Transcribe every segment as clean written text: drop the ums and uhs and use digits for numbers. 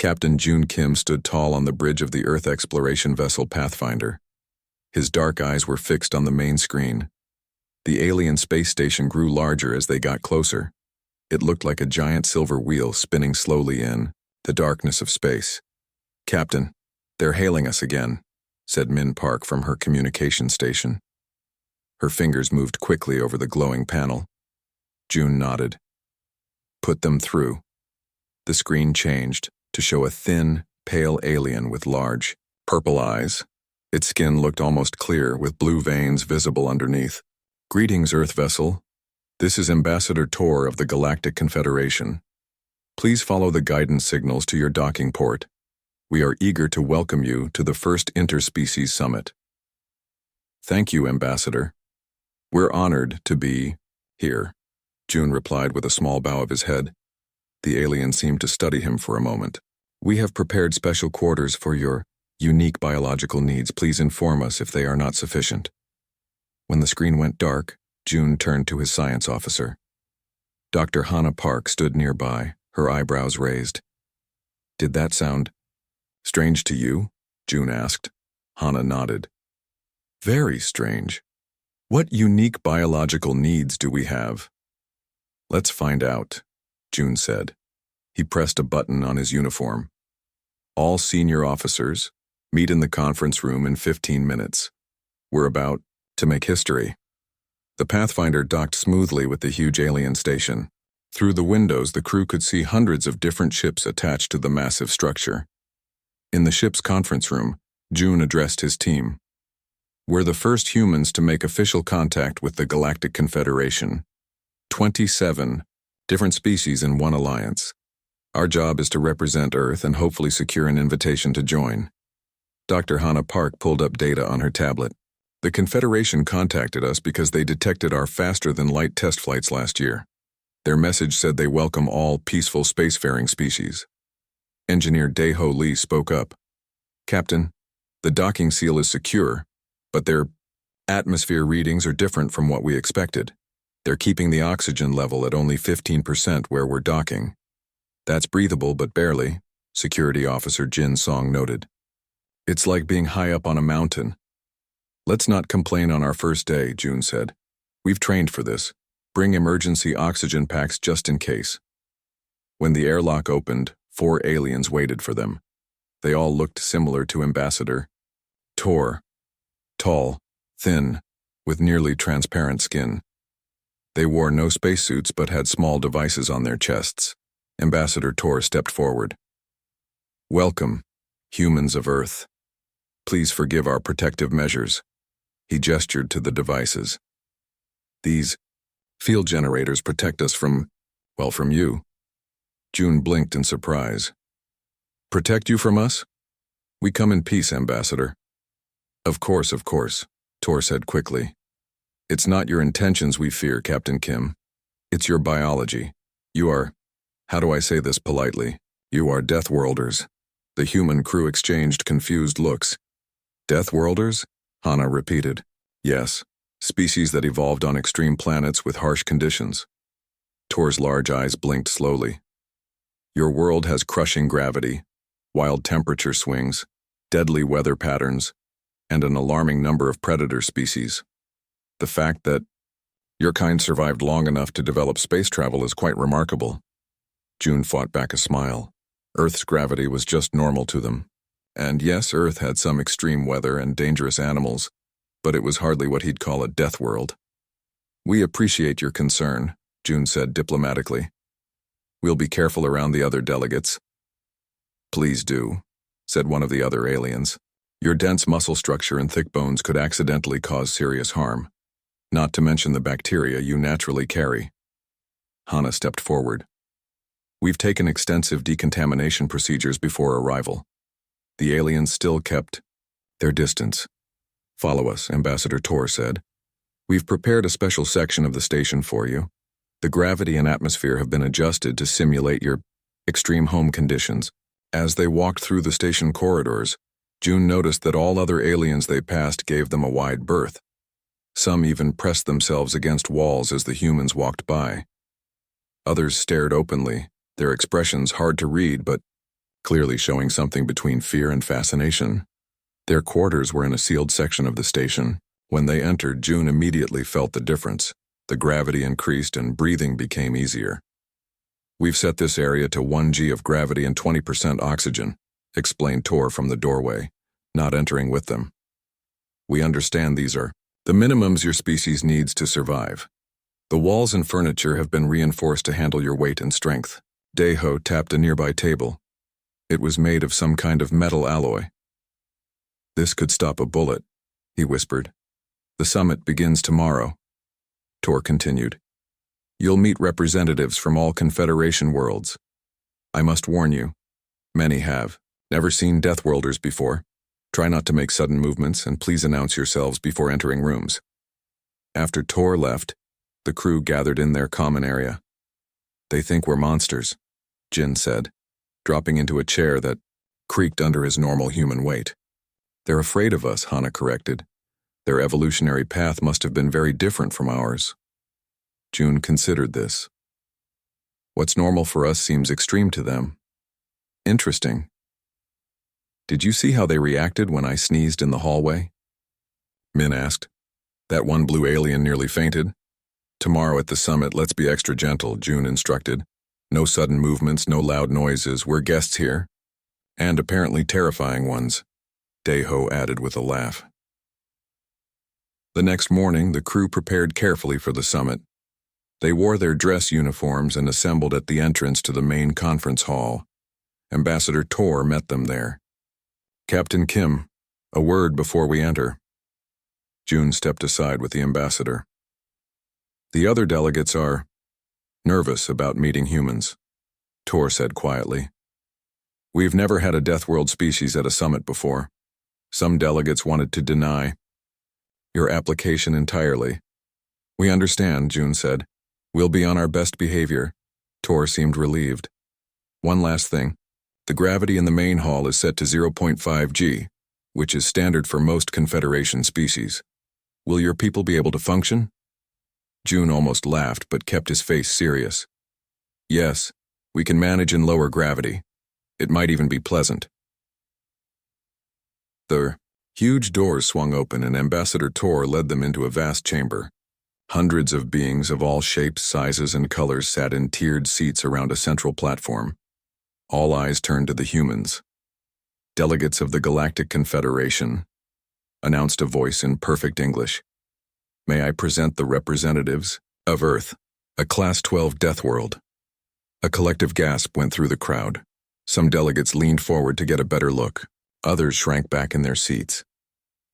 Captain June Kim stood tall on the bridge of the Earth exploration vessel Pathfinder. His dark eyes were fixed on the main screen. The alien space station grew larger as they got closer. It looked like a giant silver wheel spinning slowly in the darkness of space. "Captain, they're hailing us again," said Min Park from her communication station. Her fingers moved quickly over the glowing panel. June nodded. "Put them through." The screen changed to show a thin, pale alien with large, purple eyes. Its skin looked almost clear, with blue veins visible underneath. "Greetings, Earth vessel. This is Ambassador Tor of the Galactic Confederation. Please follow the guidance signals to your docking port. We are eager to welcome you to the first interspecies summit." "Thank you, Ambassador. We're honored to be here," June replied with a small bow of his head. The alien seemed to study him for a moment. "We have prepared special quarters for your unique biological needs. Please inform us if they are not sufficient." When the screen went dark, June turned to his science officer. Dr. Hannah Park stood nearby, her eyebrows raised. "Did that sound strange to you?" June asked. Hannah nodded. "Very strange. What unique biological needs do we have?" "Let's find out," June said. He pressed a button on his uniform. "All senior officers, meet in the conference room in 15 minutes. We're about to make history." The Pathfinder docked smoothly with the huge alien station. Through the windows, the crew could see hundreds of different ships attached to the massive structure. In the ship's conference room, June addressed his team. "We're the first humans to make official contact with the Galactic Confederation. 27 different species in one alliance. Our job is to represent Earth and hopefully secure an invitation to join." Dr. Hannah Park pulled up data on her tablet. "The Confederation contacted us because they detected our faster-than-light test flights last year. Their message said they welcome all peaceful spacefaring species." Engineer Daeho Lee spoke up. "Captain, the docking seal is secure, but their atmosphere readings are different from what we expected. They're keeping the oxygen level at only 15% where we're docking. That's breathable, but barely," Security Officer Jin Song noted. "It's like being high up on a mountain." "Let's not complain on our first day," June said. "We've trained for this. Bring emergency oxygen packs just in case." When the airlock opened, 4 aliens waited for them. They all looked similar to Ambassador Tor. Tall, thin, with nearly transparent skin. They wore no spacesuits but had small devices on their chests. Ambassador Tor stepped forward. "Welcome, humans of Earth. Please forgive our protective measures." He gestured to the devices. "These field generators protect us from you." June blinked in surprise. "Protect you from us? We come in peace, Ambassador." Of course," Tor said quickly. "It's not your intentions we fear, Captain Kim. It's your biology. You are, how do I say this politely? You are Deathworlders." The human crew exchanged confused looks. "Deathworlders?" Hannah repeated. "Yes, species that evolved on extreme planets with harsh conditions." Tor's large eyes blinked slowly. "Your world has crushing gravity, wild temperature swings, deadly weather patterns, and an alarming number of predator species. The fact that your kind survived long enough to develop space travel is quite remarkable." June fought back a smile. Earth's gravity was just normal to them. And yes, Earth had some extreme weather and dangerous animals, but it was hardly what he'd call a death world. "We appreciate your concern," June said diplomatically. "We'll be careful around the other delegates." "Please do," said one of the other aliens. "Your dense muscle structure and thick bones could accidentally cause serious harm, not to mention the bacteria you naturally carry." Hannah stepped forward. "We've taken extensive decontamination procedures before arrival." The aliens still kept their distance. "Follow us," Ambassador Tor said. "We've prepared a special section of the station for you. The gravity and atmosphere have been adjusted to simulate your extreme home conditions." As they walked through the station corridors, June noticed that all other aliens they passed gave them a wide berth. Some even pressed themselves against walls as the humans walked by. Others stared openly, their expressions hard to read, but clearly showing something between fear and fascination. Their quarters were in a sealed section of the station. When they entered, June immediately felt the difference. The gravity increased and breathing became easier. "We've set this area to 1 g of gravity and 20% oxygen," explained Tor from the doorway, not entering with them. "We understand these are the minimums your species needs to survive. The walls and furniture have been reinforced to handle your weight and strength." Deho tapped a nearby table. It was made of some kind of metal alloy. "This could stop a bullet," he whispered. "The summit begins tomorrow." Tor continued. "You'll meet representatives from all Confederation worlds. I must warn you, many have never seen Deathworlders before. Try not to make sudden movements, and please announce yourselves before entering rooms." After Tor left, the crew gathered in their common area. "They think we're monsters," Jin said, dropping into a chair that creaked under his normal human weight. "They're afraid of us," Hana corrected. "Their evolutionary path must have been very different from ours." June considered this. "What's normal for us seems extreme to them." "Interesting. Did you see how they reacted when I sneezed in the hallway?" Min asked. "That one blue alien nearly fainted." "Tomorrow at the summit, let's be extra gentle," June instructed. "No sudden movements, no loud noises. We're guests here. And apparently terrifying ones," Deho added with a laugh. The next morning, the crew prepared carefully for the summit. They wore their dress uniforms and assembled at the entrance to the main conference hall. Ambassador Tor met them there. "Captain Kim, a word before we enter." June stepped aside with the ambassador. "The other delegates are nervous about meeting humans," Tor said quietly. "We've never had a Deathworld species at a summit before. Some delegates wanted to deny your application entirely." "We understand," June said. "We'll be on our best behavior." Tor seemed relieved. "One last thing. The gravity in the main hall is set to 0.5 g, which is standard for most Confederation species. Will your people be able to function?" June almost laughed but kept his face serious. "Yes, we can manage in lower gravity. It might even be pleasant." The huge doors swung open and Ambassador Tor led them into a vast chamber. Hundreds of beings of all shapes, sizes, and colors sat in tiered seats around a central platform. All eyes turned to the humans. "Delegates of the Galactic Confederation," announced a voice in perfect English. "May I present the representatives of Earth, a Class 12 Deathworld." A collective gasp went through the crowd. Some delegates leaned forward to get a better look. Others shrank back in their seats.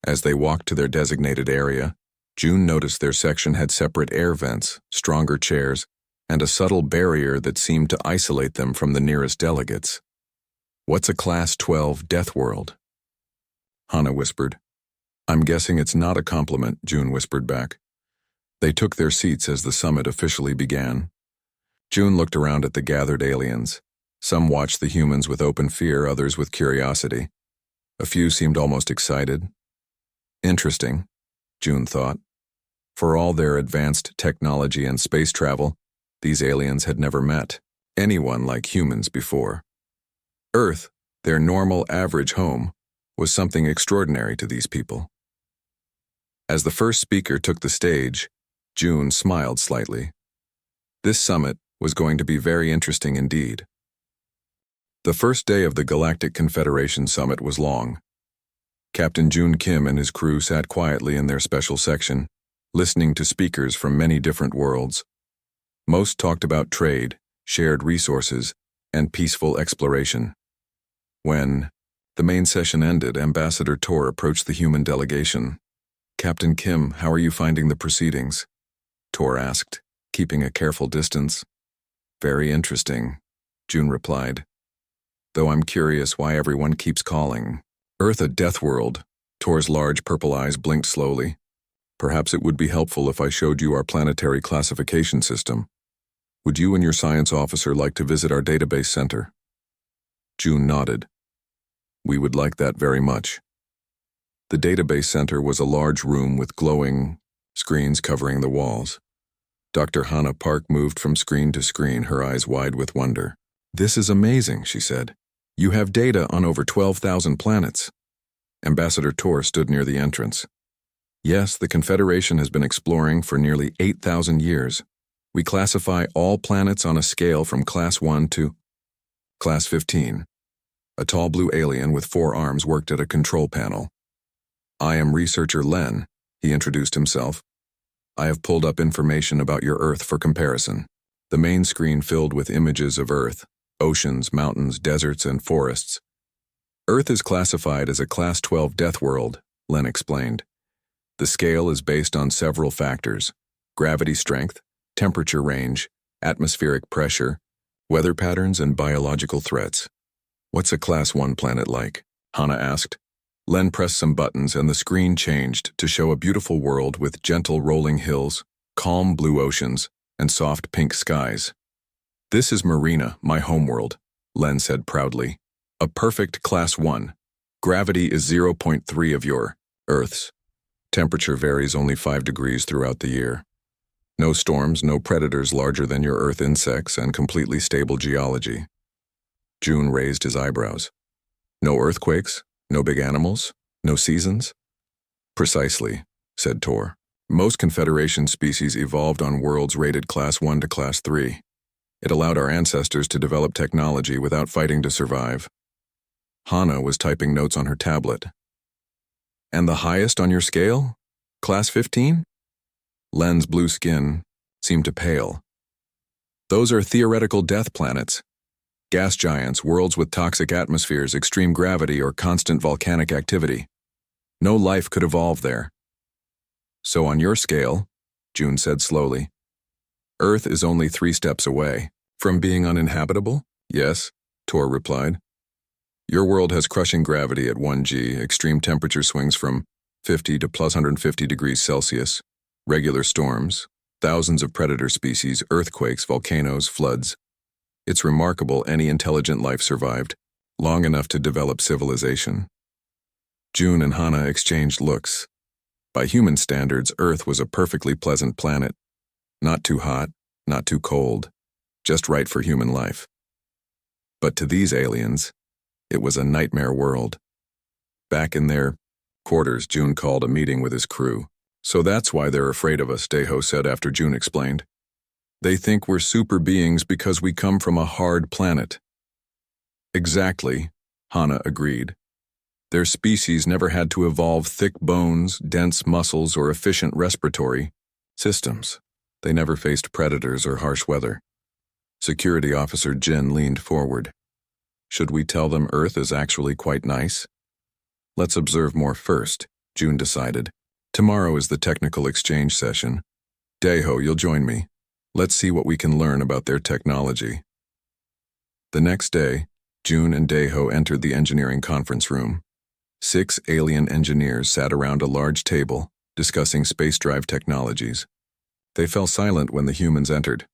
As they walked to their designated area, June noticed their section had separate air vents, stronger chairs, and a subtle barrier that seemed to isolate them from the nearest delegates. "What's a Class 12 Deathworld?" Hana whispered. "I'm guessing it's not a compliment," June whispered back. They took their seats as the summit officially began. June looked around at the gathered aliens. Some watched the humans with open fear, others with curiosity. A few seemed almost excited. Interesting, June thought. For all their advanced technology and space travel, these aliens had never met anyone like humans before. Earth, their normal, average home, was something extraordinary to these people. As the first speaker took the stage, June smiled slightly. This summit was going to be very interesting indeed. The first day of the Galactic Confederation Summit was long. Captain June Kim and his crew sat quietly in their special section, listening to speakers from many different worlds. Most talked about trade, shared resources, and peaceful exploration. When the main session ended, Ambassador Tor approached the human delegation. "Captain Kim, how are you finding the proceedings?" Tor asked, keeping a careful distance. "Very interesting," June replied. "Though I'm curious why everyone keeps calling Earth a Deathworld." Tor's large purple eyes blinked slowly. "Perhaps it would be helpful if I showed you our planetary classification system. Would you and your science officer like to visit our database center?" June nodded. "We would like that very much." The database center was a large room with glowing screens covering the walls. Dr. Hannah Park moved from screen to screen, her eyes wide with wonder. "This is amazing," she said. You have data on over 12,000 planets. Ambassador Tor stood near the entrance. Yes, the Confederation has been exploring for nearly 8,000 years. We classify all planets on a scale from Class 1 to Class 15. A tall blue alien with 4 arms worked at a control panel. I am researcher Len, he introduced himself. I have pulled up information about your Earth for comparison. The main screen filled with images of Earth, oceans, mountains, deserts, and forests. Earth is classified as a Class 12 Deathworld, Len explained. The scale is based on several factors: gravity strength, temperature range, atmospheric pressure, weather patterns, and biological threats. What's a Class 1 planet like? Hana asked. Len pressed some buttons and the screen changed to show a beautiful world with gentle rolling hills, calm blue oceans, and soft pink skies. This is Marina, my homeworld, Len said proudly. A perfect Class 1. Gravity is 0.3 of your Earth's. Temperature varies only 5 degrees throughout the year. No storms, no predators larger than your Earth insects, and completely stable geology. June raised his eyebrows. No earthquakes, no big animals, no seasons? Precisely, said Tor. Most Confederation species evolved on worlds rated Class 1 to Class 3. It allowed our ancestors to develop technology without fighting to survive. Hana was typing notes on her tablet. And the highest on your scale? Class 15? Len's blue skin seemed to pale. Those are theoretical death planets. Gas giants, worlds with toxic atmospheres, extreme gravity, or constant volcanic activity. No life could evolve there. So on your scale, June said slowly, Earth is only 3 steps away. From being uninhabitable? Yes, Tor replied. Your world has crushing gravity at 1G, extreme temperature swings from 50 to plus 150 degrees Celsius, regular storms, thousands of predator species, earthquakes, volcanoes, floods. It's remarkable any intelligent life survived, long enough to develop civilization. June and Hana exchanged looks. By human standards, Earth was a perfectly pleasant planet. Not too hot, not too cold, just right for human life. But to these aliens, it was a nightmare world. Back in their quarters, June called a meeting with his crew. So that's why they're afraid of us, Deho said after June explained. They think we're super beings because we come from a hard planet. Exactly, Hana agreed. Their species never had to evolve thick bones, dense muscles, or efficient respiratory systems. They never faced predators or harsh weather. Security Officer Jin leaned forward. Should we tell them Earth is actually quite nice? Let's observe more first, June decided. Tomorrow is the technical exchange session. Deho, you'll join me. Let's see what we can learn about their technology. The next day, June and Deho entered the engineering conference room. 6 alien engineers sat around a large table, discussing space drive technologies. They fell silent when the humans entered.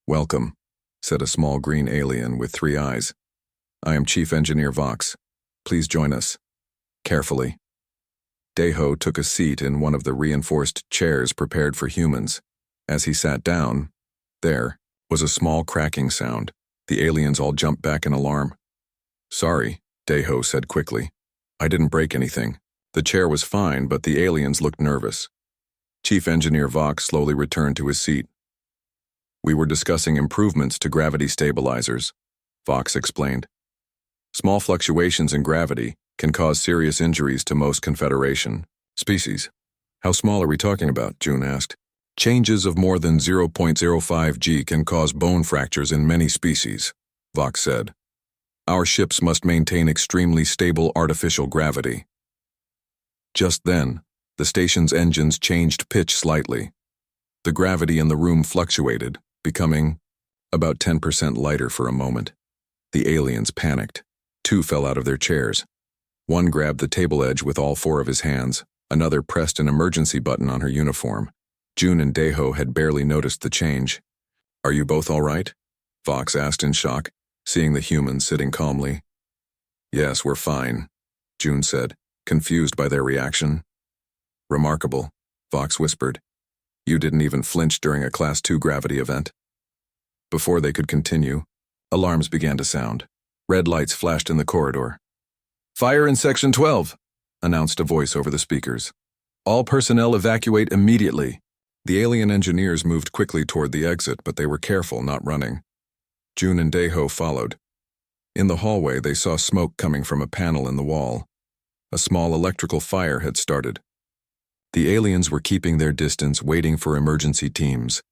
Welcome, said a small green alien with 3 eyes. I am Chief Engineer Vox. Please join us. Carefully. Deho took a seat in one of the reinforced chairs prepared for humans. As he sat down, there was a small cracking sound. The aliens all jumped back in alarm. Sorry, Deho said quickly. I didn't break anything. The chair was fine, but the aliens looked nervous. Chief Engineer Vox slowly returned to his seat. We were discussing improvements to gravity stabilizers, Vox explained. Small fluctuations in gravity can cause serious injuries to most Confederation species. How small are we talking about? June asked. Changes of more than 0.05 G can cause bone fractures in many species, Vox said. Our ships must maintain extremely stable artificial gravity. Just then, the station's engines changed pitch slightly. The gravity in the room fluctuated, becoming about 10% lighter for a moment. The aliens panicked. 2 fell out of their chairs. One grabbed the table edge with all 4 of his hands. Another pressed an emergency button on her uniform. June and Deho had barely noticed the change. Are you both all right? Vox asked in shock, seeing the humans sitting calmly. Yes, we're fine, June said, confused by their reaction. Remarkable, Vox whispered. You didn't even flinch during a Class 2 gravity event. Before they could continue, alarms began to sound. Red lights flashed in the corridor. "Fire in Section 12, announced a voice over the speakers. "All personnel evacuate immediately." The alien engineers moved quickly toward the exit, but they were careful, not running. June and Daeho followed. In the hallway, they saw smoke coming from a panel in the wall. A small electrical fire had started. The aliens were keeping their distance, waiting for emergency teams.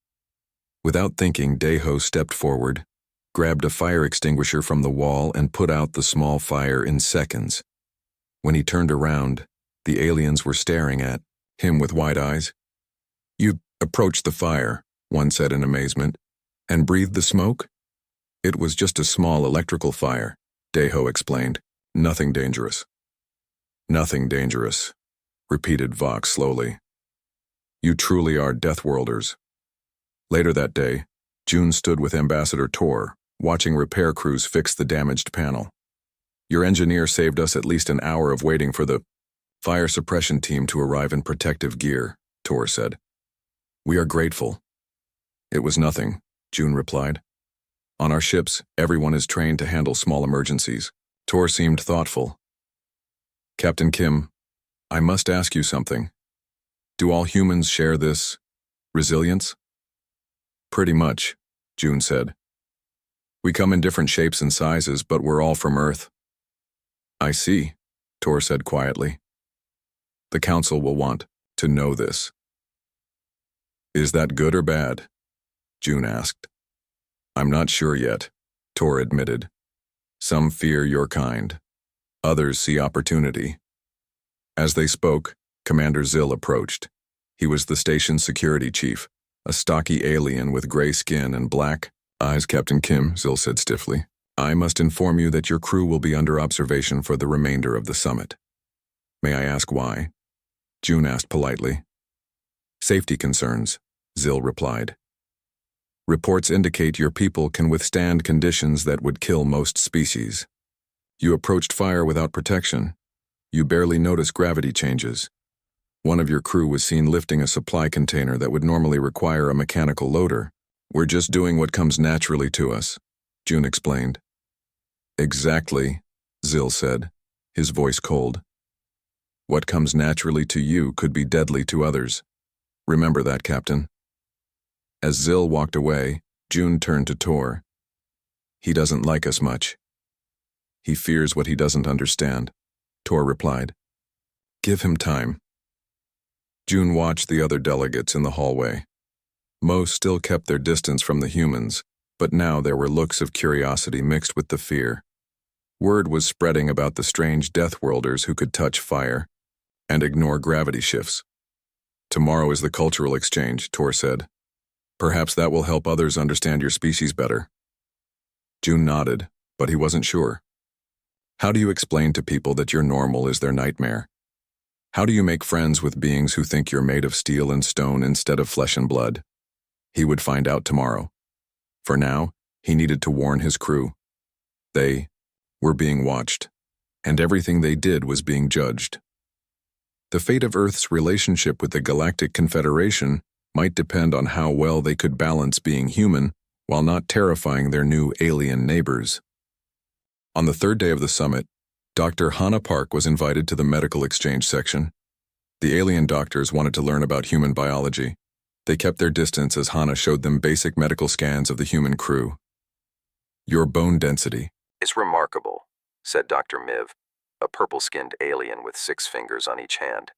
Without thinking, Daeho stepped forward, grabbed a fire extinguisher from the wall, and put out the small fire in seconds. When he turned around, the aliens were staring at him with wide eyes. "You approached the fire," one said in amazement, "and breathed the smoke?" "It was just a small electrical fire," Daeho explained. "Nothing dangerous." "Nothing dangerous," repeated Vox slowly. "You truly are Deathworlders." Later that day, June stood with Ambassador Tor, watching repair crews fix the damaged panel. "Your engineer saved us at least an hour of waiting for the fire suppression team to arrive in protective gear," Tor said. "We are grateful." "It was nothing," June replied. "On our ships, everyone is trained to handle small emergencies." Tor seemed thoughtful. "Captain Kim, I must ask you something. Do all humans share this resilience?" "Pretty much," June said. "We come in different shapes and sizes, but we're all from Earth." "I see," Tor said quietly. "The Council will want to know this." "Is that good or bad?" June asked. "I'm not sure yet," Tor admitted. "Some fear your kind. Others see opportunity." As they spoke, Commander Zill approached. He was the station's security chief, a stocky alien with gray skin and black eyes. "Captain Kim," Zill said stiffly, "I must inform you that your crew will be under observation for the remainder of the summit." "May I ask why?" June asked politely. "Safety concerns," Zill replied. "Reports indicate your people can withstand conditions that would kill most species. You approached fire without protection. You barely noticed gravity changes. One of your crew was seen lifting a supply container that would normally require a mechanical loader. We're just doing what comes naturally to us," June explained. "Exactly," Zill said, his voice cold. "What comes naturally to you could be deadly to others. Remember that, Captain." As Zill walked away, June turned to Tor. "He doesn't like us much." "He fears what he doesn't understand," Tor replied. "Give him time." June watched the other delegates in the hallway. Most still kept their distance from the humans, but now there were looks of curiosity mixed with the fear. Word was spreading about the strange Deathworlders who could touch fire and ignore gravity shifts. "Tomorrow is the cultural exchange," Tor said. "Perhaps that will help others understand your species better." June nodded, but he wasn't sure. "How do you explain to people that your normal is their nightmare? How do you make friends with beings who think you're made of steel and stone instead of flesh and blood?" He would find out tomorrow. For now, he needed to warn his crew. They were being watched, and everything they did was being judged. The fate of Earth's relationship with the Galactic Confederation might depend on how well they could balance being human while not terrifying their new alien neighbors. On the third day of the summit, Dr. Hannah Park was invited to the medical exchange section. The alien doctors wanted to learn about human biology. They kept their distance as Hannah showed them basic medical scans of the human crew. "Your bone density is remarkable," said Dr. Miv, a purple-skinned alien with 6 fingers on each hand.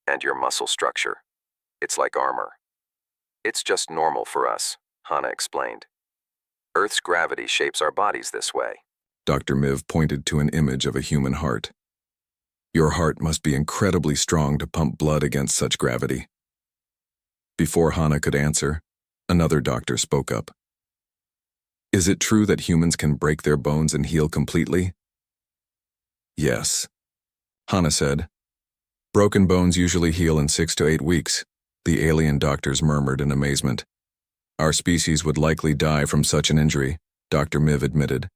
"And your muscle structure. It's like armor." "It's just normal for us," Hannah explained. "Earth's gravity shapes our bodies this way." Dr. Miv pointed to an image of a human heart. "Your heart must be incredibly strong to pump blood against such gravity." Before Hannah could answer, another doctor spoke up. "Is it true that humans can break their bones and heal completely?" "Yes," Hannah said. "Broken bones usually heal in 6 to 8 weeks," the alien doctors murmured in amazement. "Our species would likely die from such an injury," Dr. Miv admitted.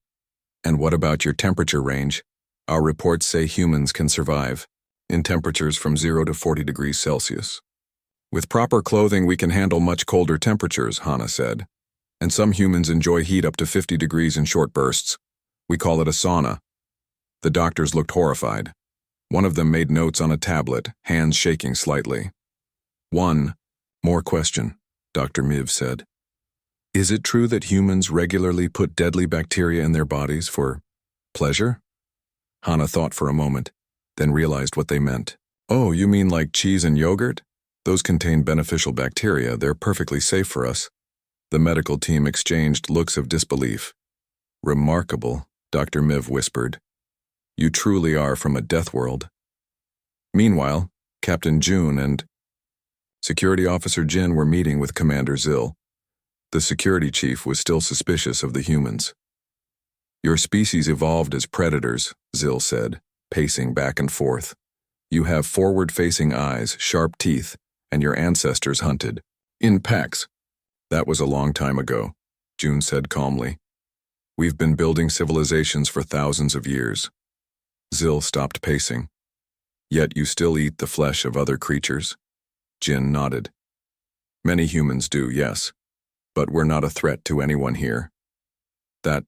"And what about your temperature range? Our reports say humans can survive in temperatures from 0 to 40 degrees Celsius. With proper clothing, we can handle much colder temperatures," Hannah said. "And some humans enjoy heat up to 50 degrees in short bursts. We call it a sauna. The doctors looked horrified. One of them made notes on a tablet, hands shaking slightly. One more question, Dr. Miv said. Is it true that humans regularly put deadly bacteria in their bodies for pleasure? Hannah thought for a moment, then realized what they meant. Oh, you mean like cheese and yogurt? Those contain beneficial bacteria. They're perfectly safe for us. The medical team exchanged looks of disbelief. Remarkable, Dr. Miv whispered. You truly are from a Deathworld. Meanwhile, Captain June and Security Officer Jin were meeting with Commander Zill. The security chief was still suspicious of the humans. Your species evolved as predators, Zill said, pacing back and forth. You have forward-facing eyes, sharp teeth, and your ancestors hunted. In packs. That was a long time ago, June said calmly. We've been building civilizations for thousands of years. Zill stopped pacing. Yet you still eat the flesh of other creatures? Jin nodded. Many humans do, yes. But we're not a threat to anyone here. That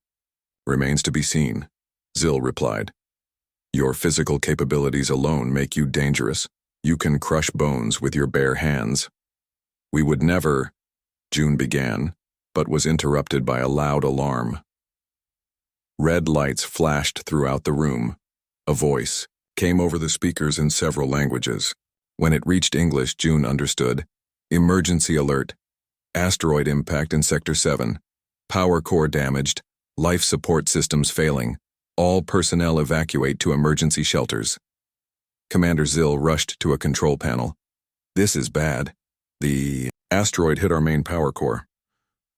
remains to be seen, Zill replied. Your physical capabilities alone make you dangerous. You can crush bones with your bare hands. We would never, June began, but was interrupted by a loud alarm. Red lights flashed throughout the room. A voice came over the speakers in several languages. When it reached English, June understood. Emergency alert. Asteroid impact in Sector 7. Power core damaged. Life support systems failing. All personnel evacuate to emergency shelters. Commander Zill rushed to a control panel. This is bad. The asteroid hit our main power core.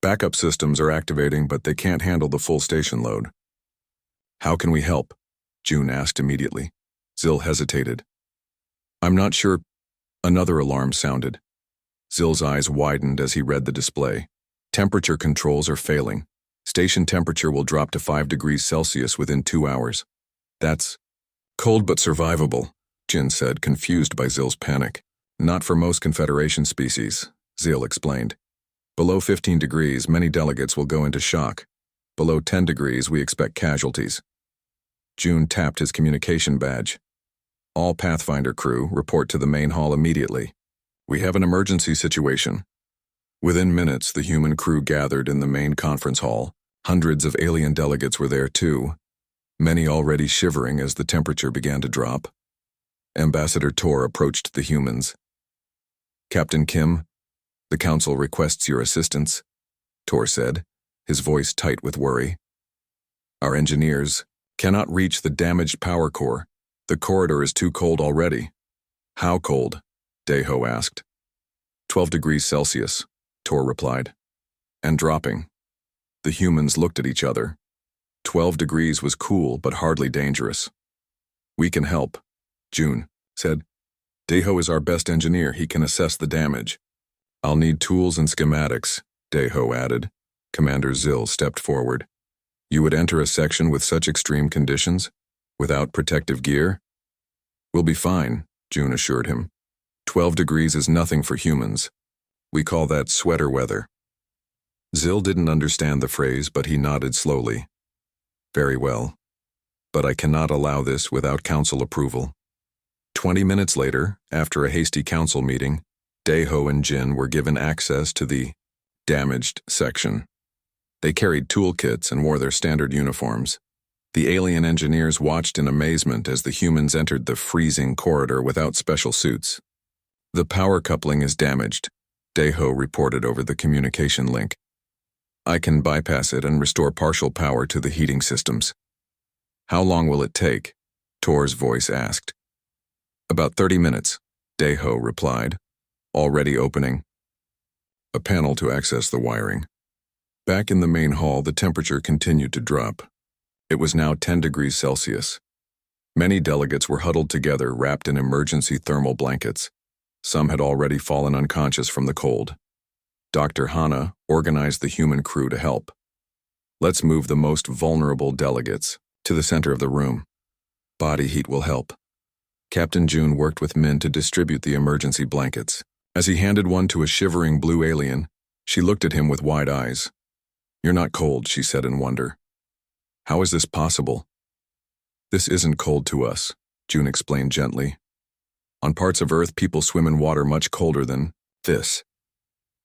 Backup systems are activating, but they can't handle the full station load. How can we help? June asked immediately. Zill hesitated. I'm not sure. Another alarm sounded. Zill's eyes widened as he read the display. Temperature controls are failing. Station temperature will drop to 5 degrees Celsius within 2 hours. That's cold but survivable, Jin said, confused by Zill's panic. Not for most Confederation species, Zill explained. Below 15 degrees, many delegates will go into shock. Below 10 degrees, we expect casualties. June tapped his communication badge. All Pathfinder crew, report to the main hall immediately. We have an emergency situation. Within minutes, the human crew gathered in the main conference hall. Hundreds of alien delegates were there too, many already shivering as the temperature began to drop. Ambassador Tor approached the humans. Captain Kim, the Council requests your assistance, Tor said, his voice tight with worry. Our engineers cannot reach the damaged power core. The corridor is too cold already. How cold? Deho asked. 12 degrees Celsius, Tor replied. And dropping. The humans looked at each other. 12 degrees was cool but hardly dangerous. We can help, June said. Deho is our best engineer. He can assess the damage. I'll need tools and schematics, Deho added. Commander Zill stepped forward. You would enter a section with such extreme conditions? Without protective gear? We'll be fine, June assured him. 12 degrees is nothing for humans. We call that sweater weather. Zill didn't understand the phrase, but he nodded slowly. Very well. But I cannot allow this without council approval. 20 minutes later, after a hasty council meeting, Deho and Jin were given access to the damaged section. They carried toolkits and wore their standard uniforms. The alien engineers watched in amazement as the humans entered the freezing corridor without special suits. The power coupling is damaged, Deho reported over the communication link. I can bypass it and restore partial power to the heating systems. How long will it take? Tor's voice asked. About 30 minutes, Deho replied, already opening a panel to access the wiring. Back in the main hall, the temperature continued to drop. It was now 10 degrees Celsius. Many delegates were huddled together, wrapped in emergency thermal blankets. Some had already fallen unconscious from the cold. Dr. Hannah organized the human crew to help. Let's move the most vulnerable delegates to the center of the room. Body heat will help. Captain June worked with Min to distribute the emergency blankets. As he handed one to a shivering blue alien, she looked at him with wide eyes. You're not cold, she said in wonder. How is this possible? This isn't cold to us, June explained gently. On parts of Earth, people swim in water much colder than this.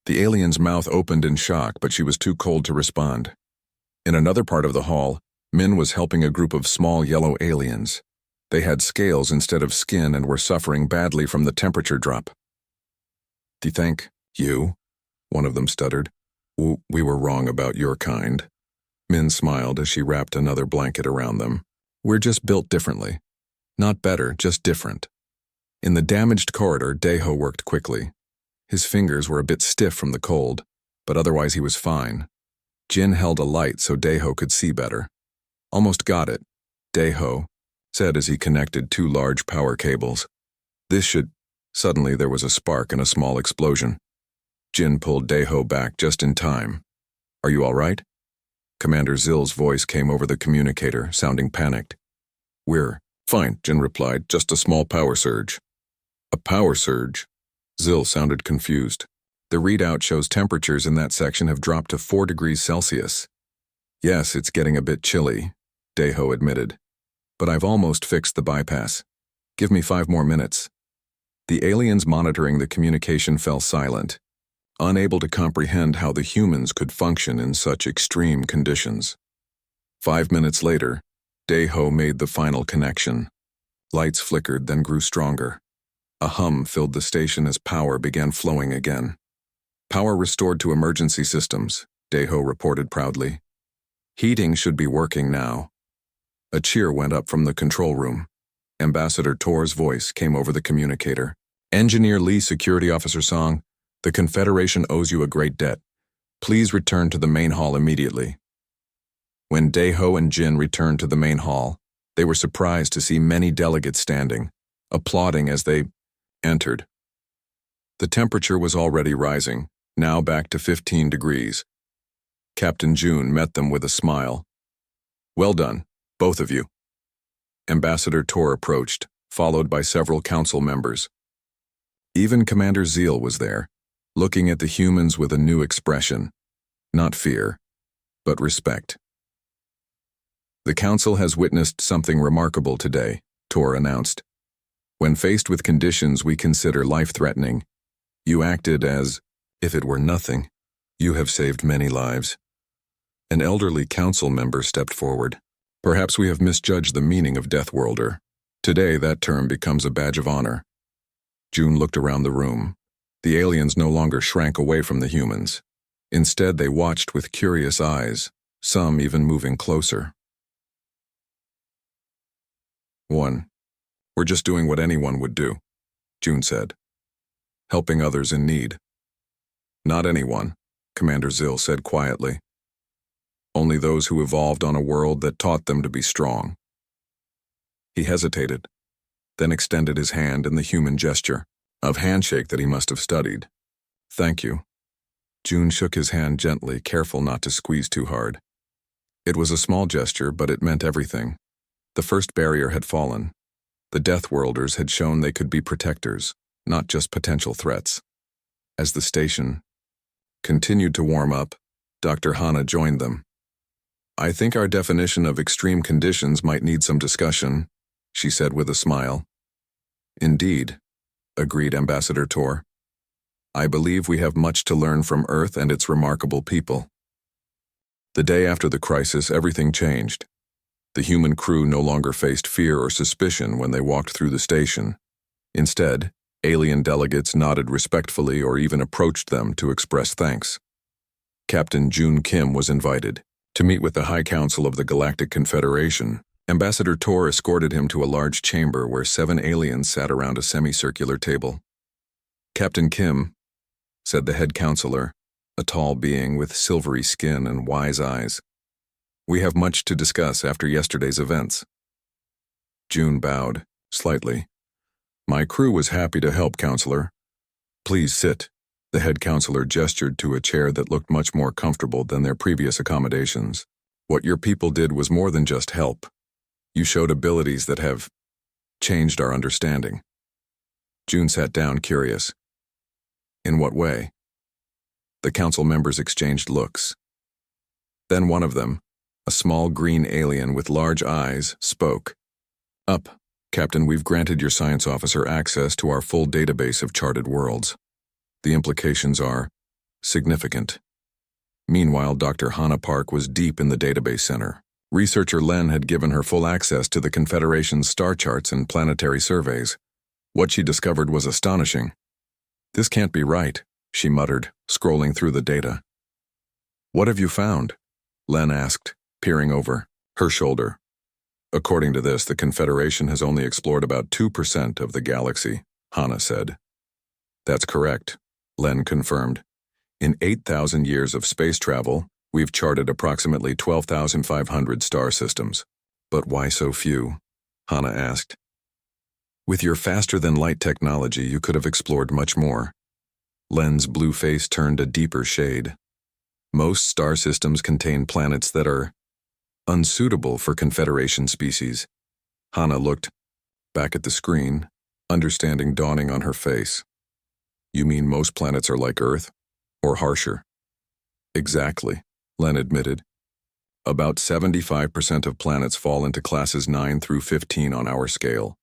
The alien's mouth opened in shock, but she was too cold to respond. In another part of the hall, Min was helping a group of small yellow aliens. They had scales instead of skin and were suffering badly from the temperature drop. Thank you, one of them stuttered. We were wrong about your kind. Min smiled as she wrapped another blanket around them. We're just built differently. Not better, just different. In the damaged corridor, Deho worked quickly. His fingers were a bit stiff from the cold, but otherwise he was fine. Jin held a light so Deho could see better. Almost got it, Deho said as he connected two large power cables. This should... Suddenly there was a spark and a small explosion. Jin pulled Deho back just in time. Are you all right? Commander Zill's voice came over the communicator, sounding panicked. We're fine, Jin replied, just a small power surge. A power surge? Zill sounded confused. The readout shows temperatures in that section have dropped to 4 degrees Celsius. Yes, it's getting a bit chilly, Deho admitted. But I've almost fixed the bypass. Give me 5 more minutes. The aliens monitoring the communication fell silent, unable to comprehend how the humans could function in such extreme conditions. 5 minutes later, Deho made the final connection. Lights flickered, then grew stronger. A hum filled the station as power began flowing again. Power restored to emergency systems, Deho reported proudly. Heating should be working now. A cheer went up from the control room. Ambassador Tor's voice came over the communicator. Engineer Lee, Security Officer Song, the Confederation owes you a great debt. Please return to the main hall immediately. When Deho and Jin returned to the main hall, they were surprised to see many delegates standing, applauding as they entered. The temperature was already rising, now back to 15 degrees. Captain June met them with a smile. Well done, both of you. Ambassador Tor approached, followed by several council members. Even Commander Zeal was there, looking at the humans with a new expression. Not fear, but respect. The council has witnessed something remarkable today, Tor announced. When faced with conditions we consider life-threatening, you acted as if it were nothing. You have saved many lives. An elderly council member stepped forward. Perhaps we have misjudged the meaning of Deathworlder. Today that term becomes a badge of honor. June looked around the room. The aliens no longer shrank away from the humans. Instead, they watched with curious eyes, some even moving closer. 1. We're just doing what anyone would do, June said. Helping others in need. Not anyone, Commander Zill said quietly. Only those who evolved on a world that taught them to be strong. He hesitated, then extended his hand in the human gesture of handshake that he must have studied. Thank you. June shook his hand gently, careful not to squeeze too hard. It was a small gesture, but it meant everything. The first barrier had fallen. The Deathworlders had shown they could be protectors, not just potential threats. As the station continued to warm up, Dr. Hana joined them. I think our definition of extreme conditions might need some discussion, she said with a smile. Indeed, agreed Ambassador Tor. I believe we have much to learn from Earth and its remarkable people. The day after the crisis, everything changed. The human crew no longer faced fear or suspicion when they walked through the station. Instead, alien delegates nodded respectfully or even approached them to express thanks. Captain June Kim was invited to meet with the High Council of the Galactic Confederation. Ambassador Tor escorted him to a large chamber where 7 aliens sat around a semicircular table. Captain Kim, said the head counselor, a tall being with silvery skin and wise eyes. We have much to discuss after yesterday's events. June bowed, slightly. My crew was happy to help, Counselor. Please sit. The head counselor gestured to a chair that looked much more comfortable than their previous accommodations. What your people did was more than just help. You showed abilities that have changed our understanding. June sat down, curious. In what way? The council members exchanged looks. Then one of them, A small green alien with large eyes spoke. Up, Captain, we've granted your science officer access to our full database of charted worlds. The implications are significant. Meanwhile, Dr. Hannah Park was deep in the database center. Researcher Len had given her full access to the Confederation's star charts and planetary surveys. What she discovered was astonishing. This can't be right, she muttered, scrolling through the data. What have you found? Len asked, peering over her shoulder. According to this, the Confederation has only explored about 2% of the galaxy, Hannah said. That's correct, Len confirmed. In 8,000 years of space travel, we've charted approximately 12,500 star systems. But why so few? Hannah asked. With your faster-than-light technology, you could have explored much more. Len's blue face turned a deeper shade. Most star systems contain planets that are unsuitable for Confederation species. Hannah looked back at the screen, understanding dawning on her face. You mean most planets are like Earth? Or harsher? Exactly, Len admitted. About 75% of planets fall into classes 9 through 15 on our scale.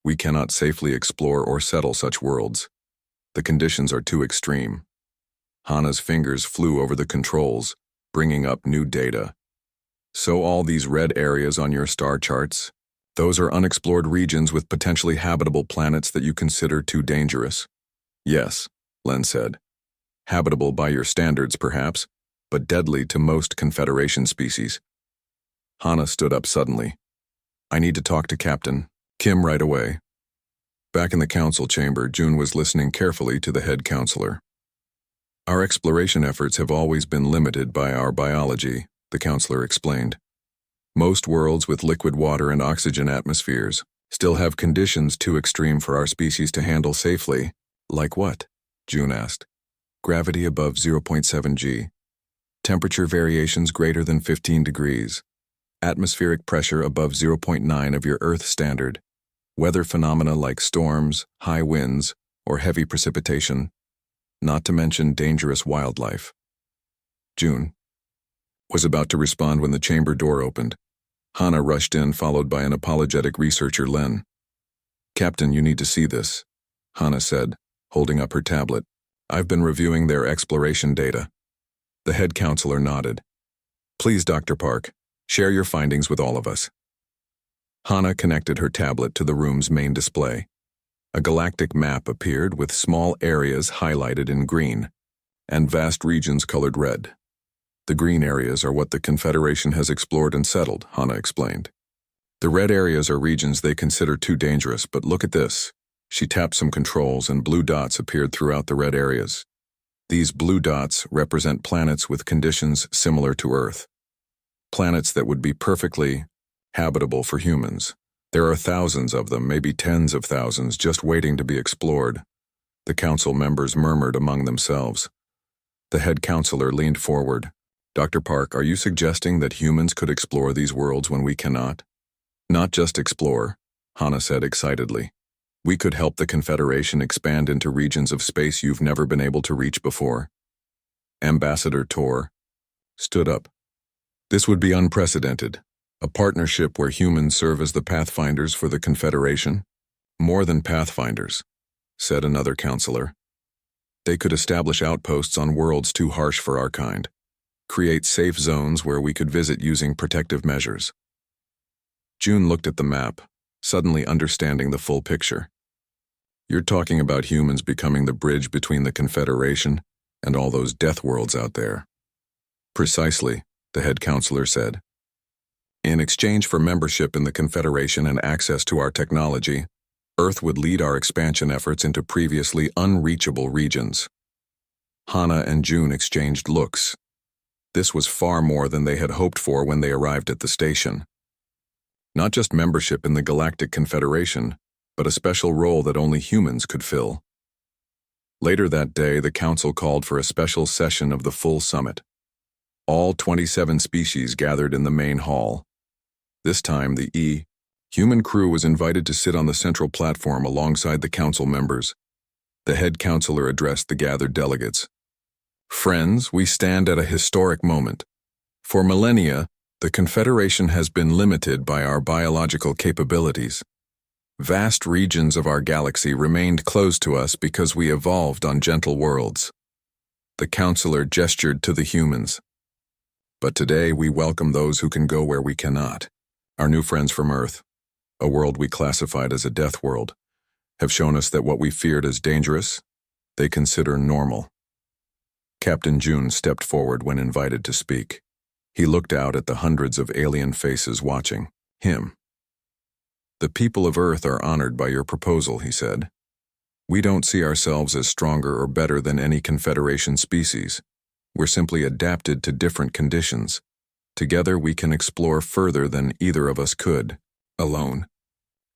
We cannot safely explore or settle such worlds. The conditions are too extreme. Hannah's fingers flew over the controls, bringing up new data. So all these red areas on your star charts, those are unexplored regions with potentially habitable planets that you consider too dangerous. Yes, Len said. Habitable by your standards, perhaps, but deadly to most Confederation species. Hannah stood up suddenly. I need to talk to Captain Kim right away. Back in the council chamber, June was listening carefully to the head counselor. Our exploration efforts have always been limited by our biology, the counselor explained. Most worlds with liquid water and oxygen atmospheres still have conditions too extreme for our species to handle safely. Like what? June asked. Gravity above 0.7 g. Temperature variations greater than 15 degrees. Atmospheric pressure above 0.9 of your Earth standard. Weather phenomena like storms, high winds, or heavy precipitation. Not to mention dangerous wildlife. June was about to respond when the chamber door opened. Hannah rushed in, followed by an apologetic researcher, Len. Captain, you need to see this, Hannah said, holding up her tablet. I've been reviewing their exploration data. The head counselor nodded. Please, Dr. Park, share your findings with all of us. Hannah connected her tablet to the room's main display. A galactic map appeared with small areas highlighted in green and vast regions colored red. The green areas are what the Confederation has explored and settled, Hannah explained. The red areas are regions they consider too dangerous, but look at this. She tapped some controls and blue dots appeared throughout the red areas. These blue dots represent planets with conditions similar to Earth. Planets that would be perfectly habitable for humans. There are thousands of them, maybe tens of thousands, just waiting to be explored. The council members murmured among themselves. The head counselor leaned forward. Dr. Park, are you suggesting that humans could explore these worlds when we cannot? Not just explore, Hannah said excitedly. We could help the Confederation expand into regions of space you've never been able to reach before. Ambassador Tor stood up. This would be unprecedented. A partnership where humans serve as the pathfinders for the Confederation? More than pathfinders, said another counselor. They could establish outposts on worlds too harsh for our kind. Create safe zones where we could visit using protective measures. June looked at the map, suddenly understanding the full picture. You're talking about humans becoming the bridge between the Confederation and all those death worlds out there. Precisely, the head counselor said. In exchange for membership in the Confederation and access to our technology, Earth would lead our expansion efforts into previously unreachable regions. Hannah and June exchanged looks. This was far more than they had hoped for when they arrived at the station. Not just membership in the Galactic Confederation, but a special role that only humans could fill. Later that day, the council called for a special session of the full summit. All 27 species gathered in the main hall. This time, the human crew was invited to sit on the central platform alongside the council members. The head counselor addressed the gathered delegates. Friends, we stand at a historic moment. For millennia, The Confederation has been limited by our biological capabilities. Vast regions of our galaxy remained closed to us because we evolved on gentle worlds. The counselor gestured to the humans. But today we welcome those who can go where we cannot. Our new friends from Earth, a world we classified as a death world, have shown us that what we feared as dangerous, they consider normal. Captain June stepped forward when invited to speak. He looked out at the hundreds of alien faces watching him. The people of Earth are honored by your proposal, he said. We don't see ourselves as stronger or better than any Confederation species. We're simply adapted to different conditions. Together we can explore further than either of us could, alone.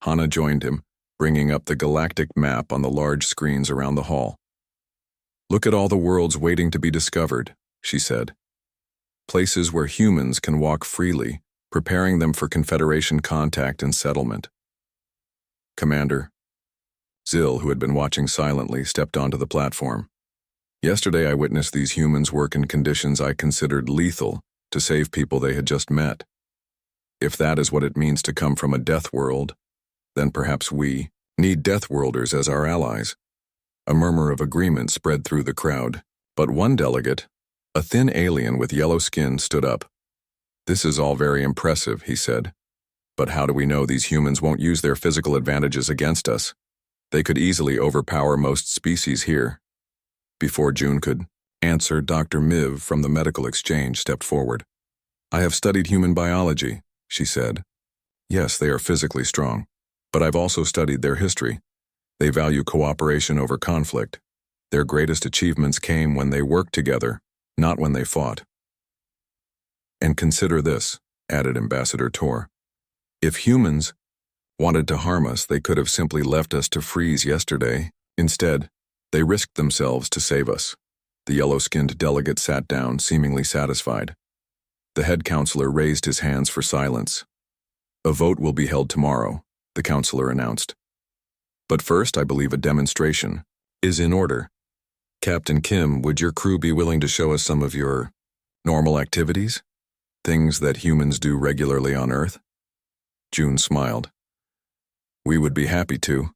Hana joined him, bringing up the galactic map on the large screens around the hall. Look at all the worlds waiting to be discovered, she said. Places where humans can walk freely, preparing them for Confederation contact and settlement. Commander. Zill, who had been watching silently, stepped onto the platform. Yesterday I witnessed these humans work in conditions I considered lethal to save people they had just met. If that is what it means to come from a death world, then perhaps we need Deathworlders as our allies. A murmur of agreement spread through the crowd, but one delegate, a thin alien with yellow skin, stood up. This is all very impressive, he said. But how do we know these humans won't use their physical advantages against us? They could easily overpower most species here. Before June could answer, Dr. Miv from the medical exchange stepped forward. I have studied human biology, she said. Yes, they are physically strong, but I've also studied their history. They value cooperation over conflict. Their greatest achievements came when they worked together, not when they fought. And consider this, added Ambassador Tor. If humans wanted to harm us, they could have simply left us to freeze yesterday. Instead, they risked themselves to save us. The yellow-skinned delegate sat down, seemingly satisfied. The head counselor raised his hands for silence. A vote will be held tomorrow, the counselor announced. But first, I believe a demonstration is in order. Captain Kim, would your crew be willing to show us some of your normal activities? Things that humans do regularly on Earth? June smiled. We would be happy to.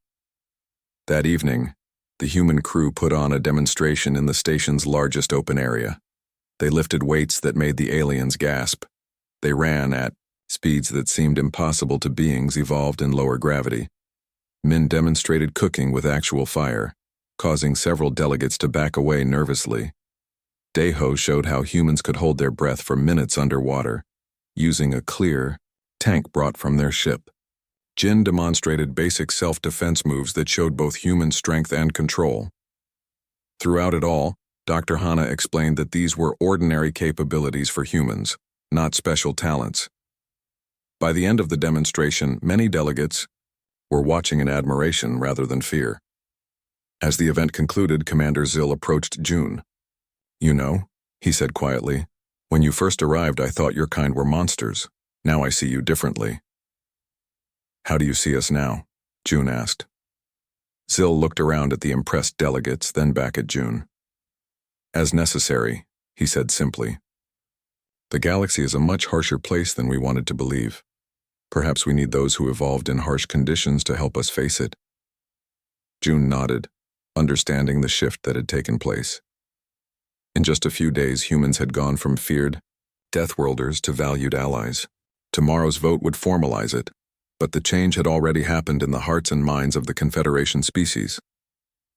That evening, the human crew put on a demonstration in the station's largest open area. They lifted weights that made the aliens gasp. They ran at speeds that seemed impossible to beings evolved in lower gravity. Min demonstrated cooking with actual fire, causing several delegates to back away nervously. Daeho showed how humans could hold their breath for minutes underwater, using a clear tank brought from their ship. Jin demonstrated basic self-defense moves that showed both human strength and control. Throughout it all, Dr. Hana explained that these were ordinary capabilities for humans, not special talents. By the end of the demonstration, many delegates were watching in admiration rather than fear. As the event concluded, Commander Zill approached June. You know, he said quietly, when you first arrived I thought your kind were monsters. Now I see you differently. How do you see us now? June asked. Zill looked around at the impressed delegates, then back at June. As necessary, he said simply. The galaxy is a much harsher place than we wanted to believe. Perhaps we need those who evolved in harsh conditions to help us face it. June nodded, understanding the shift that had taken place. In just a few days, humans had gone from feared Deathworlders to valued allies. Tomorrow's vote would formalize it, but the change had already happened in the hearts and minds of the Confederation species.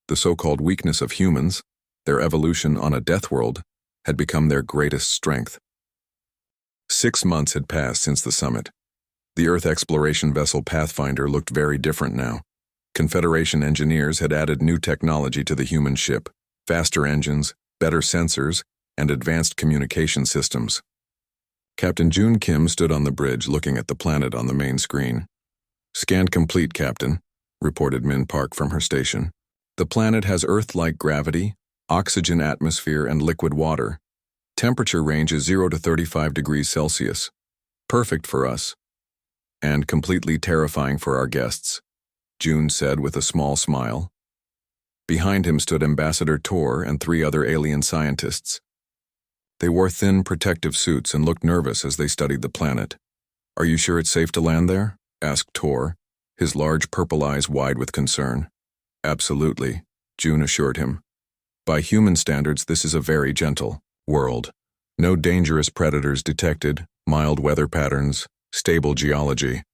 The so-called weakness of humans, their evolution on a death world, had become their greatest strength. 6 months had passed since the summit. The Earth exploration vessel Pathfinder looked very different now. Confederation engineers had added new technology to the human ship, faster engines, better sensors, and advanced communication systems. Captain June Kim stood on the bridge looking at the planet on the main screen. Scan complete, Captain, reported Min Park from her station. The planet has Earth-like gravity, oxygen atmosphere, and liquid water. Temperature range is 0 to 35 degrees Celsius. Perfect for us. And completely terrifying for our guests, June said with a small smile. Behind him stood Ambassador Tor and 3 other alien scientists. They wore thin, protective suits and looked nervous as they studied the planet. "Are you sure it's safe to land there?" asked Tor, his large purple eyes wide with concern. "Absolutely," June assured him. "By human standards, this is a very gentle world. No dangerous predators detected, mild weather patterns, stable geology.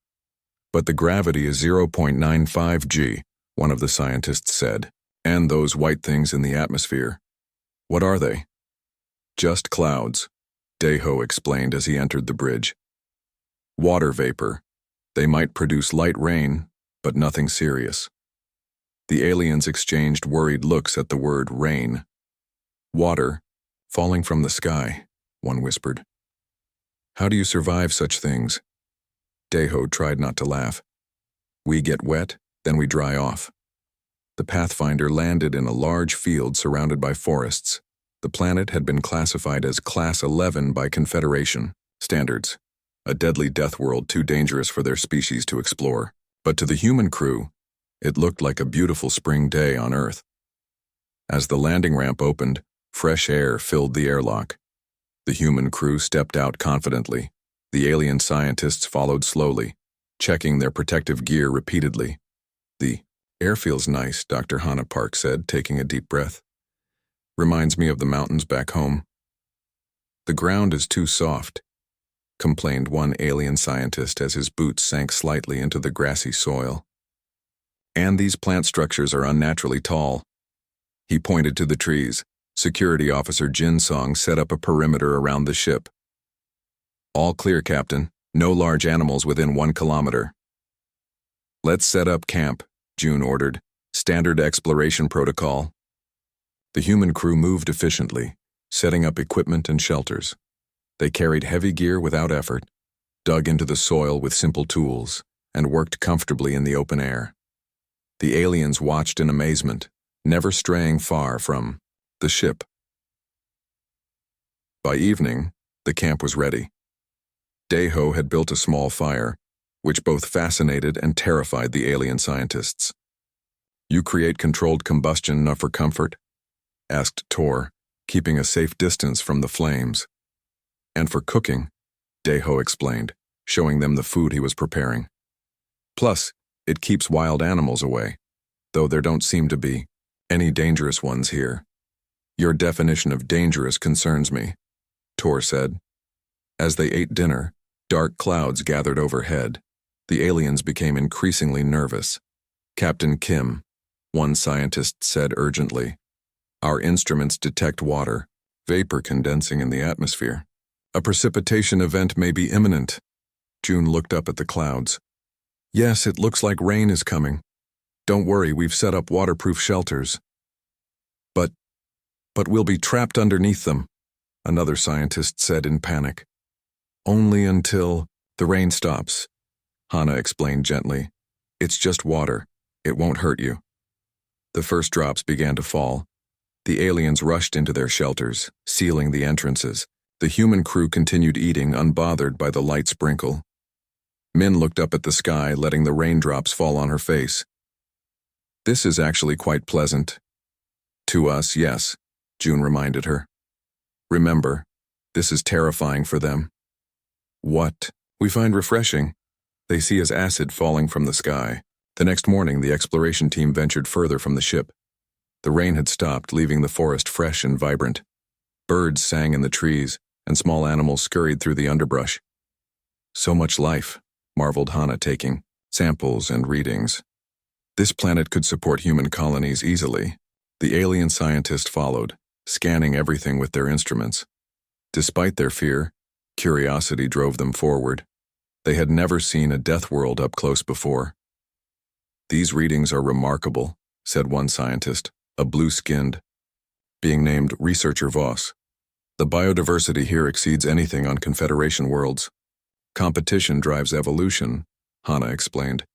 But the gravity is 0.95 g, one of the scientists said, and those white things in the atmosphere. What are they?" "Just clouds," Deho explained as he entered the bridge. "Water vapor. They might produce light rain, but nothing serious." The aliens exchanged worried looks at the word rain. "Water, falling from the sky," one whispered. "How do you survive such things?" Deho tried not to laugh. "We get wet, then we dry off." The Pathfinder landed in a large field surrounded by forests. The planet had been classified as Class 11 by Confederation standards, a deadly death world too dangerous for their species to explore. But to the human crew, it looked like a beautiful spring day on Earth. As the landing ramp opened, fresh air filled the airlock. The human crew stepped out confidently. The alien scientists followed slowly, checking their protective gear repeatedly. "The air feels nice," Dr. Hannah Park said, taking a deep breath. "Reminds me of the mountains back home." "The ground is too soft," complained one alien scientist as his boots sank slightly into the grassy soil. "And these plant structures are unnaturally tall." He pointed to the trees. Security Officer Jin Song set up a perimeter around the ship. "All clear, Captain. No large animals within 1 kilometer. "Let's set up camp," June ordered. "Standard exploration protocol." The human crew moved efficiently, setting up equipment and shelters. They carried heavy gear without effort, dug into the soil with simple tools, and worked comfortably in the open air. The aliens watched in amazement, never straying far from the ship. By evening, the camp was ready. Deho had built a small fire, which both fascinated and terrified the alien scientists. "You create controlled combustion enough for comfort?" asked Tor, keeping a safe distance from the flames. "And for cooking," Deho explained, showing them the food he was preparing. "Plus, it keeps wild animals away, though there don't seem to be any dangerous ones here." "Your definition of dangerous concerns me," Tor said. As they ate dinner, dark clouds gathered overhead. The aliens became increasingly nervous. "Captain Kim," one scientist said urgently, "our instruments detect water, vapor condensing in the atmosphere. A precipitation event may be imminent." June looked up at the clouds. "Yes, it looks like rain is coming. Don't worry, we've set up waterproof shelters." But we'll be trapped underneath them," another scientist said in panic. "Only until the rain stops," Hannah explained gently. "It's just water. It won't hurt you." The first drops began to fall. The aliens rushed into their shelters, sealing the entrances. The human crew continued eating, unbothered by the light sprinkle. Min looked up at the sky, letting the raindrops fall on her face. "This is actually quite pleasant." "To us, yes," June reminded her. "Remember, this is terrifying for them." "What we find refreshing, they see as acid falling from the sky." The next morning, the exploration team ventured further from the ship. The rain had stopped, leaving the forest fresh and vibrant. Birds sang in the trees, and small animals scurried through the underbrush. "So much life," marveled Hannah, taking samples and readings. This planet could support human colonies easily. The alien scientist followed, scanning everything with their instruments. Despite their fear, curiosity drove them forward. They had never seen a death world up close before. "These readings are remarkable," said one scientist, a blue-skinned, being named Researcher Voss. "The biodiversity here exceeds anything on Confederation worlds. Competition drives evolution," Hannah explained.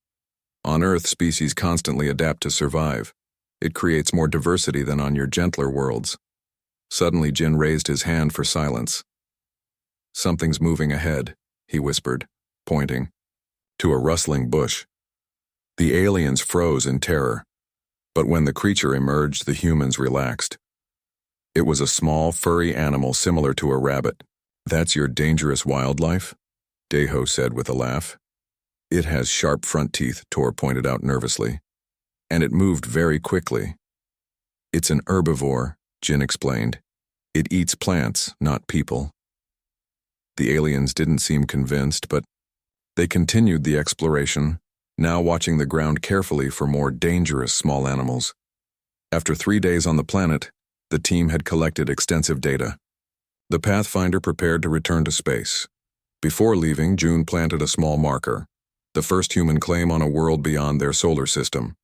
"On Earth, species constantly adapt to survive. It creates more diversity than on your gentler worlds." Suddenly, Jin raised his hand for silence. "Something's moving ahead," he whispered, pointing to a rustling bush. The aliens froze in terror, but when the creature emerged, the humans relaxed. It was a small, furry animal similar to a rabbit. "That's your dangerous wildlife?" Deho said with a laugh. "It has sharp front teeth," Tor pointed out nervously. "And it moved very quickly." "It's an herbivore," Jin explained. "It eats plants, not people." The aliens didn't seem convinced, but they continued the exploration, now watching the ground carefully for more dangerous small animals. After 3 days on the planet, the team had collected extensive data. The Pathfinder prepared to return to space. Before leaving, June planted a small marker, the first human claim on a world beyond their solar system.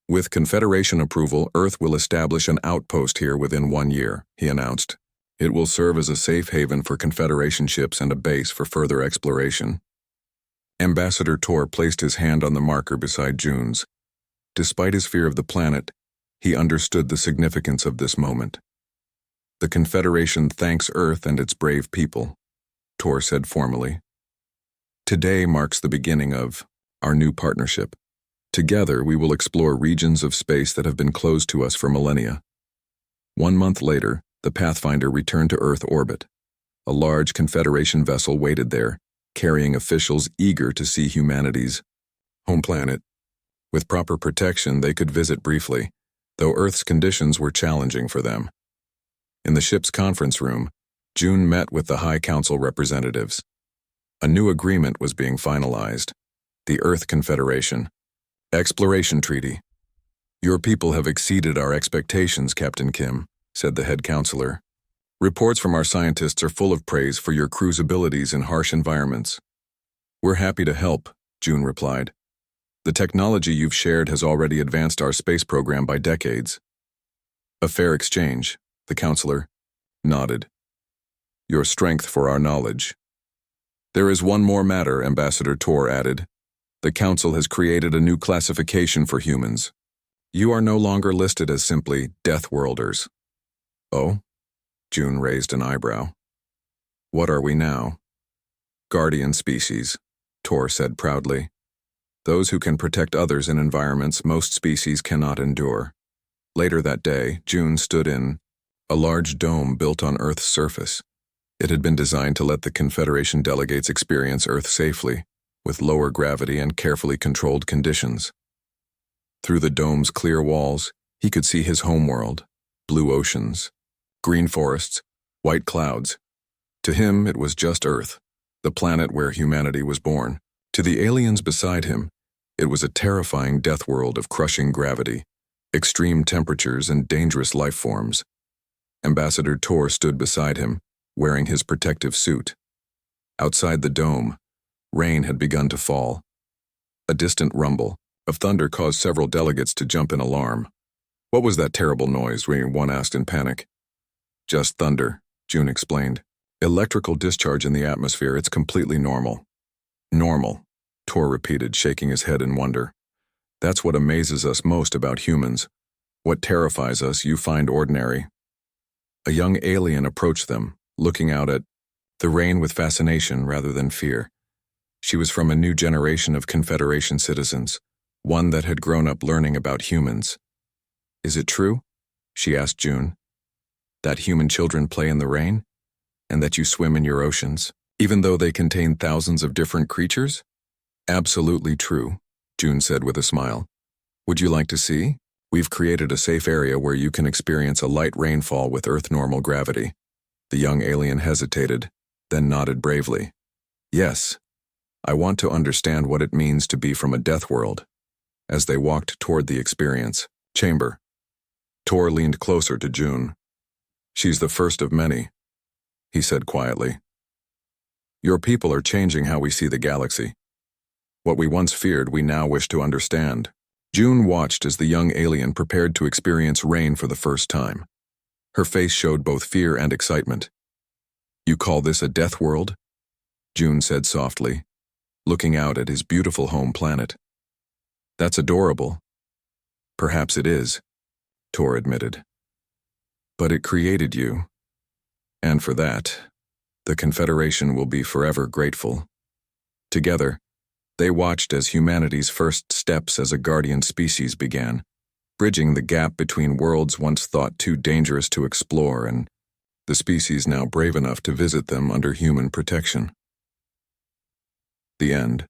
"With Confederation approval, Earth will establish an outpost here within 1 year," he announced. "It will serve as a safe haven for Confederation ships and a base for further exploration." Ambassador Tor placed his hand on the marker beside June's. Despite his fear of the planet, he understood the significance of this moment. "The Confederation thanks Earth and its brave people," Tor said formally. "Today marks the beginning of our new partnership. Together, we will explore regions of space that have been closed to us for millennia." 1 month later, the Pathfinder returned to Earth orbit. A large Confederation vessel waited there, carrying officials eager to see humanity's home planet. With proper protection, they could visit briefly, though Earth's conditions were challenging for them. In the ship's conference room, June met with the High Council representatives. A new agreement was being finalized. The Earth Confederation Exploration Treaty. "Your people have exceeded our expectations, Captain Kim," said the head counselor. "Reports from our scientists are full of praise for your crew's abilities in harsh environments." "We're happy to help," June replied. "The technology you've shared has already advanced our space program by decades." "A fair exchange," the counselor nodded. "Your strength for our knowledge." "There is one more matter," Ambassador Tor added. "The Council has created a new classification for humans. You are no longer listed as simply Deathworlders." "Oh?" June raised an eyebrow. "What are we now?" "Guardian species," Tor said proudly. "Those who can protect others in environments most species cannot endure." Later that day, June stood in a large dome built on Earth's surface. It had been designed to let the Confederation delegates experience Earth safely, with lower gravity and carefully controlled conditions. Through the dome's clear walls, he could see his homeworld: blue oceans, green forests, white clouds. To him, it was just Earth, the planet where humanity was born. To the aliens beside him, it was a terrifying death world of crushing gravity, extreme temperatures, and dangerous life forms. Ambassador Tor stood beside him, wearing his protective suit. Outside the dome, rain had begun to fall. A distant rumble of thunder caused several delegates to jump in alarm. "What was that terrible noise?" one asked in panic. "Just thunder," June explained. "Electrical discharge in the atmosphere, it's completely normal." "Normal," Tor repeated, shaking his head in wonder. "That's what amazes us most about humans. What terrifies us, you find ordinary." A young alien approached them, looking out at the rain with fascination rather than fear. She was from a new generation of Confederation citizens, one that had grown up learning about humans. "Is it true?" she asked June. "That human children play in the rain? And that you swim in your oceans, even though they contain thousands of different creatures?" "Absolutely true," June said with a smile. "Would you like to see? We've created a safe area where you can experience a light rainfall with Earth-normal gravity." The young alien hesitated, then nodded bravely. "Yes, I want to understand what it means to be from a death world." As they walked toward the experience chamber, Tor leaned closer to June. "She's the first of many," he said quietly. "Your people are changing how we see the galaxy. What we once feared, we now wish to understand." June watched as the young alien prepared to experience rain for the first time. Her face showed both fear and excitement. "You call this a death world?" June said softly, looking out at his beautiful home planet. "That's adorable." "Perhaps it is," Tor admitted. "But it created you. And for that, the Confederation will be forever grateful." Together, they watched as humanity's first steps as a guardian species began, bridging the gap between worlds once thought too dangerous to explore and the species now brave enough to visit them under human protection. The end.